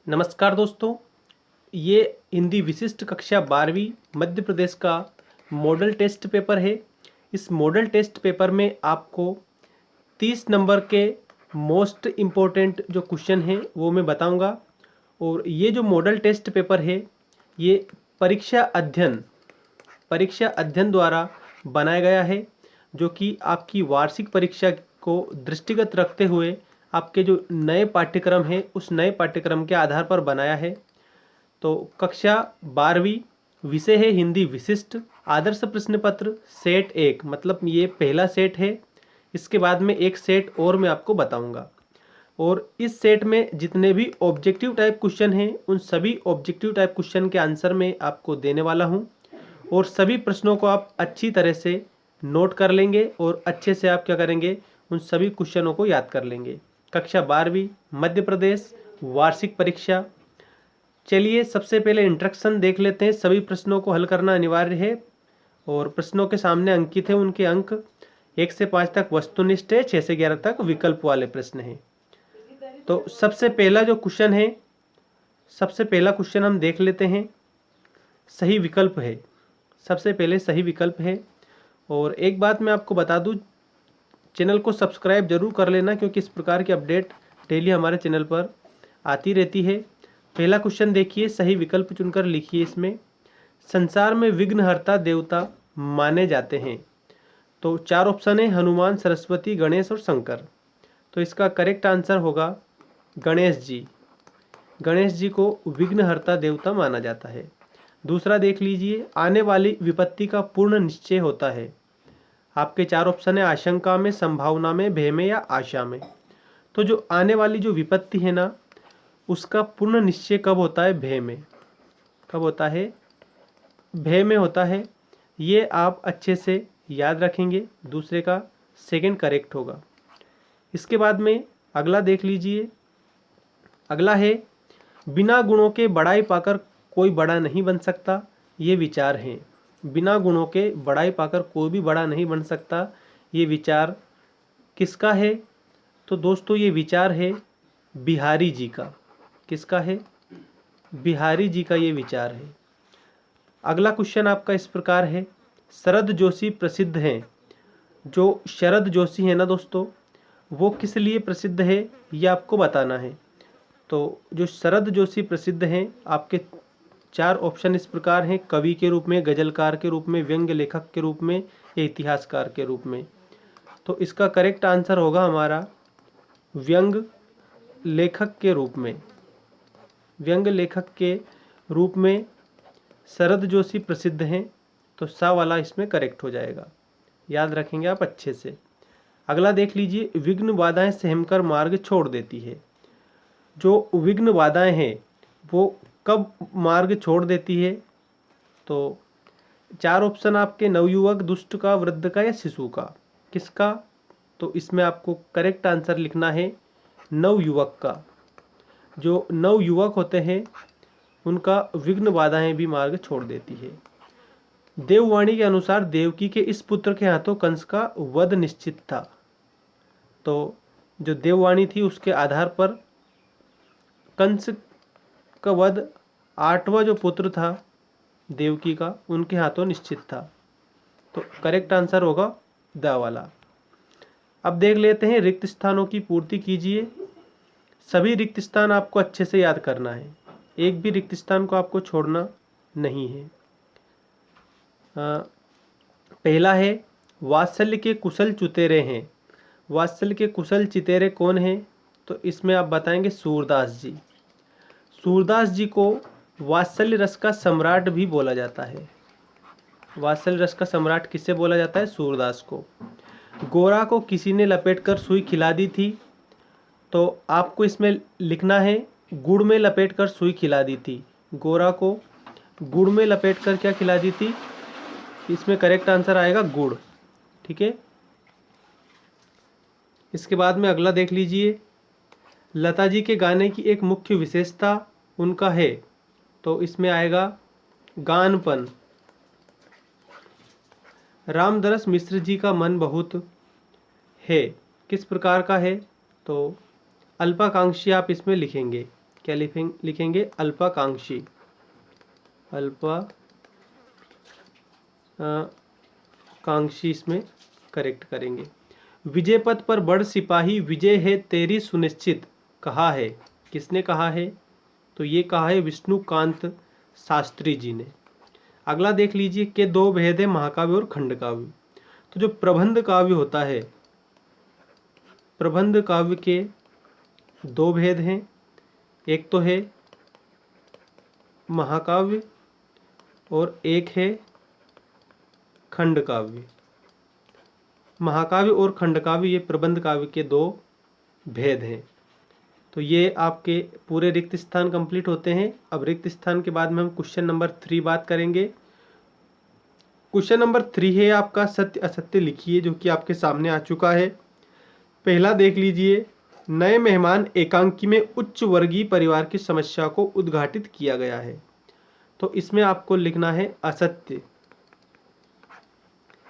नमस्कार दोस्तों, ये हिंदी विशिष्ट कक्षा 12वीं मध्य प्रदेश का मॉडल टेस्ट पेपर है। इस मॉडल टेस्ट पेपर में आपको 30 नंबर के मोस्ट इम्पोर्टेंट जो क्वेश्चन हैं वो मैं बताऊंगा। और ये जो मॉडल टेस्ट पेपर है ये परीक्षा अध्ययन द्वारा बनाया गया है, जो कि आपकी वार्षिक परीक्षा को दृष्टिगत रखते हुए आपके जो नए पाठ्यक्रम है उस नए पाठ्यक्रम के आधार पर बनाया है। तो कक्षा 12वीं विषय है हिंदी विशिष्ट, आदर्श प्रश्न पत्र सेट 1, मतलब ये पहला सेट है। इसके बाद में एक सेट और मैं आपको बताऊंगा। और इस सेट में जितने भी ऑब्जेक्टिव टाइप क्वेश्चन हैं उन सभी ऑब्जेक्टिव टाइप क्वेश्चन के आंसर मैं आपको देने वाला हूं। और सभी प्रश्नों को आप अच्छी तरह से नोट कर लेंगे और अच्छे से आप क्या करेंगे, उन सभी क्वेश्चनों को याद कर लेंगे। कक्षा 12वीं मध्य प्रदेश वार्षिक परीक्षा। चलिए सबसे पहले इंट्रोडक्शन देख लेते हैं। सभी प्रश्नों को हल करना अनिवार्य है और प्रश्नों के सामने अंकित है उनके अंक। 1 से 5 तक वस्तुनिष्ठ है, 6 से 11 तक विकल्प वाले प्रश्न हैं। तो सबसे पहला क्वेश्चन हम देख लेते हैं। सही विकल्प है, सबसे पहले सही विकल्प है। और एक बात मैं आपको बता दूं, चैनल को सब्सक्राइब जरूर कर लेना, क्योंकि इस प्रकार की अपडेट डेली हमारे चैनल पर आती रहती है। पहला क्वेश्चन देखिए, सही विकल्प चुनकर लिखिए। इसमें संसार में विघ्नहर्ता देवता माने जाते हैं। तो 4 ऑप्शन है, हनुमान, सरस्वती, गणेश और शंकर। तो इसका करेक्ट आंसर होगा गणेश जी। गणेश जी को विघ्नहर्ता देवता माना जाता है। दूसरा देख लीजिए, आने वाली विपत्ति का पूर्ण निश्चय होता है। आपके 4 ऑप्शन है, आशंका में, संभावना में, भय में या आशा में। तो जो आने वाली जो विपत्ति है ना, उसका पूर्ण निश्चय कब होता है? भय में। कब होता है? भय में होता है। ये आप अच्छे से याद रखेंगे। दूसरे का सेकंड करेक्ट होगा। इसके बाद में अगला देख लीजिए। अगला है, बिना गुणों के बड़ाई पाकर कोई बड़ा नहीं बन सकता। ये विचार हैं। बिना गुणों के बड़ाई पाकर कोई भी बड़ा नहीं बन सकता। ये विचार किसका है? तो दोस्तों ये विचार है बिहारी जी का। किसका है? बिहारी जी का ये विचार है। अगला क्वेश्चन आपका इस प्रकार है, शरद जोशी प्रसिद्ध हैं। जो शरद जोशी है ना दोस्तों, वो किस लिए प्रसिद्ध है ये आपको बताना है। तो जो शरद जोशी प्रसिद्ध हैं, आपके 4 ऑप्शन इस प्रकार हैं, कवि के रूप में, गजलकार के रूप में, व्यंग्य लेखक के रूप में या इतिहासकार के रूप में। तो इसका करेक्ट आंसर होगा हमारा व्यंग्य लेखक के रूप में। व्यंग्य लेखक के रूप में शरद जोशी प्रसिद्ध हैं। तो सा वाला इसमें करेक्ट हो जाएगा। याद रखेंगे आप अच्छे से। अगला देख लीजिए, विघ्न बाधाएं सहमकर मार्ग छोड़ देती है। जो विघ्न बाधाएं हैं वो कब मार्ग छोड़ देती है? तो 4 ऑप्शन आपके, नवयुवक, दुष्ट का, वृद्ध का या शिशु का। किसका? तो इसमें आपको करेक्ट आंसर लिखना है नवयुवक का। जो नवयुवक होते हैं उनका विघ्न बाधाएं भी मार्ग छोड़ देती है। देववाणी के अनुसार देवकी के इस पुत्र के हाथों कंस का वध निश्चित था। तो जो देववाणी थी उसके आधार पर कंस का वध, 8वां जो पुत्र था देवकी का, उनके हाथों निश्चित था। तो करेक्ट आंसर होगा द वाला। अब देख लेते हैं, रिक्त स्थानों की पूर्ति कीजिए। सभी रिक्त स्थान आपको अच्छे से याद करना है, एक भी रिक्त स्थान को आपको छोड़ना नहीं है। पहला है, वात्सल्य के कुशल चुतेरे हैं। वात्सल्य के कुशल चितेरे कौन हैं? तो इसमें आप बताएंगे सूरदास जी। सूरदास जी को वात्सल्य रस का सम्राट भी बोला जाता है। वात्सल्य रस का सम्राट किसे बोला जाता है? सूरदास को। गोरा को किसी ने लपेटकर सुई खिला दी थी। तो आपको इसमें लिखना है गुड़ में लपेटकर सुई खिला दी थी। गोरा को गुड़ में लपेटकर क्या खिला दी थी? इसमें करेक्ट आंसर आएगा गुड़। ठीक है। इसके बाद में अगला देख लीजिए, लता जी के गाने की एक मुख्य विशेषता उनका है। तो इसमें आएगा गानपन। रामदरस मिश्र जी का मन बहुत है, किस प्रकार का है? तो अल्पाकांक्षी आप इसमें लिखेंगे। क्या लिखेंगे? अल्पाकांक्षी, अल्पाकांक्षी इसमें करेक्ट करेंगे। विजय पथ पर बढ़ सिपाही, विजय है तेरी सुनिश्चित, कहा है, किसने कहा है? तो ये कहा है विष्णुकांत शास्त्री जी ने। अगला देख लीजिए कि दो भेद है महाकाव्य और खंडकाव्य। तो जो प्रबंध काव्य होता है, प्रबंध काव्य के दो भेद हैं, एक तो है महाकाव्य और एक है खंडकाव्य। महाकाव्य और खंडकाव्य ये प्रबंध काव्य के दो भेद हैं। तो ये आपके पूरे रिक्त स्थान कंप्लीट होते हैं। अब रिक्त स्थान के बाद में हम क्वेश्चन नंबर 3 बात करेंगे। क्वेश्चन नंबर 3 है आपका सत्य असत्य लिखिए, जो कि आपके सामने आ चुका है। पहला देख लीजिए, नए मेहमान एकांकी में उच्च वर्गीय परिवार की समस्या को उद्घाटित किया गया है। तो इसमें आपको लिखना है असत्य।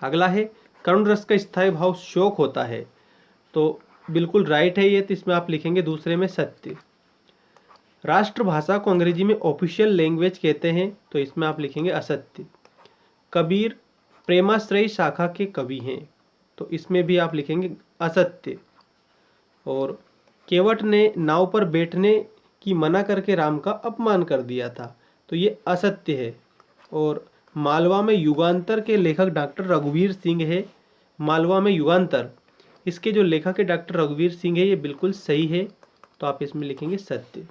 अगला है करुण रस का स्थायी भाव शोक होता है। तो बिल्कुल राइट है ये, तो इसमें आप लिखेंगे दूसरे में सत्य। राष्ट्रभाषा को अंग्रेजी में ऑफिशियल लैंग्वेज कहते हैं, तो इसमें आप लिखेंगे असत्य। कबीर प्रेमाश्रयी शाखा के कवि हैं, तो इसमें भी आप लिखेंगे असत्य। और केवट ने नाव पर बैठने की मना करके राम का अपमान कर दिया था, तो ये असत्य है। और मालवा में युगांतर के लेखक डॉक्टर रघुवीर सिंह है। मालवा में युगांतर, इसके जो लेखक है डॉक्टर रघुवीर सिंह है, ये बिल्कुल सही है, तो आप इसमें लिखेंगे सत्य।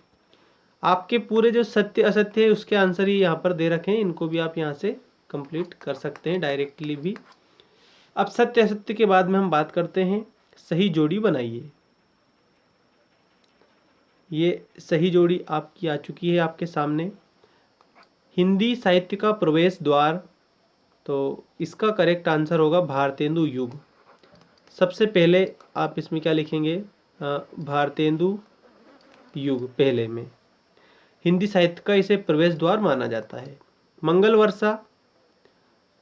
आपके पूरे जो सत्य असत्य है उसके आंसर ही यहाँ पर दे रखे हैं, इनको भी आप यहाँ से कंप्लीट कर सकते हैं डायरेक्टली भी। अब सत्य असत्य के बाद में हम बात करते हैं सही जोड़ी बनाइए। ये सही जोड़ी आपकी आ चुकी है आपके सामने। हिंदी साहित्य का प्रवेश द्वार, तो इसका करेक्ट आंसर होगा भारतेंदु युग। सबसे पहले आप इसमें क्या लिखेंगे? भारतेंदु युग पहले में। हिंदी साहित्य का इसे प्रवेश द्वार माना जाता है। मंगल वर्षा,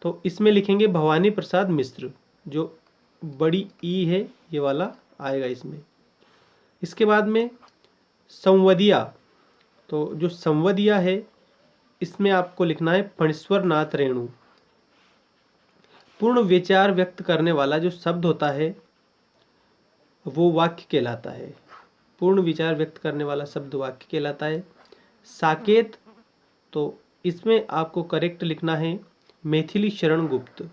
तो इसमें लिखेंगे भवानी प्रसाद मिश्र, जो बड़ी ई है ये वाला आएगा इसमें। इसके बाद में संवदिया, तो जो संवदिया है इसमें आपको लिखना है फणीश्वर नाथ रेणु। पूर्ण विचार व्यक्त करने वाला जो शब्द होता है वो वाक्य कहलाता है। पूर्ण विचार व्यक्त करने वाला शब्द वाक्य कहलाता है। साकेत, तो इसमें आपको करेक्ट लिखना है मैथिली शरण गुप्त,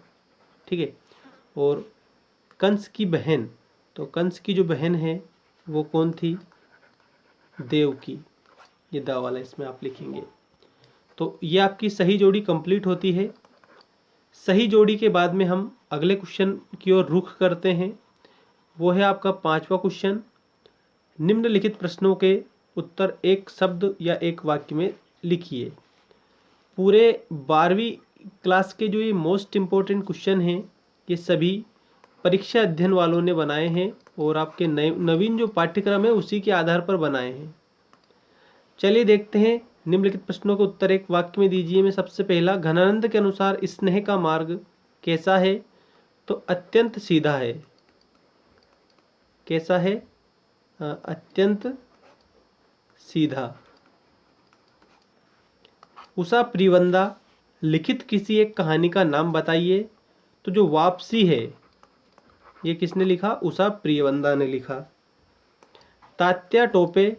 ठीक है। और कंस की बहन, तो कंस की जो बहन है वो कौन थी? देवकी, ये दा वाला इसमें आप लिखेंगे। तो ये आपकी सही जोड़ी कंप्लीट होती है। सही जोड़ी के बाद में हम अगले क्वेश्चन की ओर रुख करते हैं। वो है आपका 5वां क्वेश्चन। निम्नलिखित प्रश्नों के उत्तर एक शब्द या एक वाक्य में लिखिए। पूरे 12वीं क्लास के जो ये मोस्ट इम्पोर्टेंट क्वेश्चन हैं, ये सभी परीक्षा अध्ययन वालों ने बनाए हैं और आपके नवीन जो पाठ्यक्रम है उसी के आधार पर बनाए हैं। चलिए देखते हैं। निम्नलिखित प्रश्नों के उत्तर एक वाक्य में दीजिए। में सबसे पहला, घनानंद के अनुसार स्नेह का मार्ग कैसा है? तो अत्यंत सीधा है। कैसा है? अत्यंत सीधा। उषा प्रियवंदा, लिखित किसी एक कहानी का नाम बताइए। तो जो वापसी है ये किसने लिखा? उषा प्रियवंदा ने लिखा। तात्या टोपे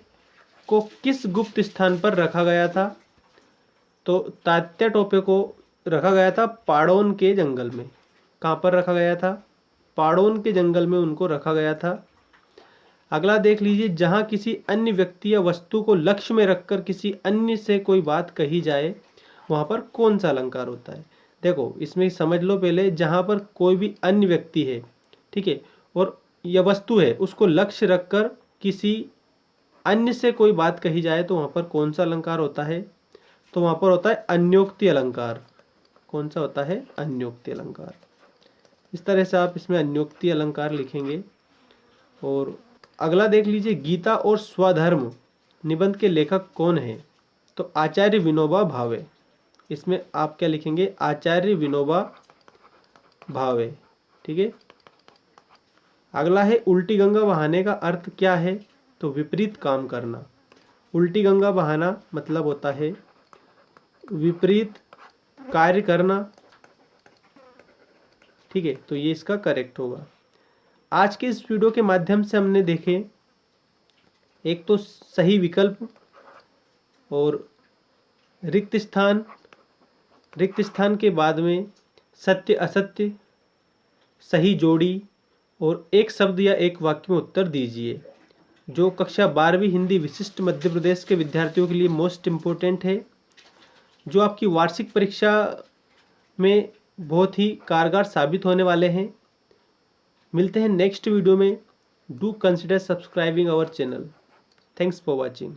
को किस गुप्त स्थान पर रखा गया था? तो तात्या टोपे को रखा गया था पाड़ोन के जंगल में। कहाँ पर रखा गया था? पाड़ोन के जंगल में उनको रखा गया था। अगला देख लीजिए, जहाँ किसी अन्य व्यक्ति या वस्तु को लक्ष्य में रखकर किसी अन्य से कोई बात कही जाए वहाँ पर कौन सा अलंकार होता है? देखो इसमें समझ लो पहले, जहाँ पर कोई भी अन्य व्यक्ति है, ठीक है, और यह वस्तु है, उसको लक्ष्य रखकर किसी अन्य से कोई बात कही जाए तो वहाँ पर कौन सा अलंकार होता है? तो वहाँ पर होता है अन्योक्ति अलंकार। कौन सा होता है? अन्योक्ति अलंकार। इस तरह से आप इसमें अन्योक्ति अलंकार लिखेंगे। और अगला देख लीजिए, गीता और स्वधर्म निबंध के लेखक कौन है? तो आचार्य विनोबा भावे। इसमें आप क्या लिखेंगे? आचार्य विनोबा भावे, ठीक है। अगला है, उल्टी गंगा बहाने का अर्थ क्या है? तो विपरीत काम करना। उल्टी गंगा बहाना मतलब होता है विपरीत कार्य करना। ठीक है, तो ये इसका करेक्ट होगा। आज के इस वीडियो के माध्यम से हमने देखे एक तो सही विकल्प और रिक्त स्थान, रिक्त स्थान के बाद में सत्य असत्य, सही जोड़ी और एक शब्द या एक वाक्य में उत्तर दीजिए, जो कक्षा 12वीं हिंदी विशिष्ट मध्य प्रदेश के विद्यार्थियों के लिए मोस्ट इम्पोर्टेंट है, जो आपकी वार्षिक परीक्षा में बहुत ही कारगर साबित होने वाले हैं। मिलते हैं नेक्स्ट वीडियो में। Do consider subscribing our channel. Thanks for watching.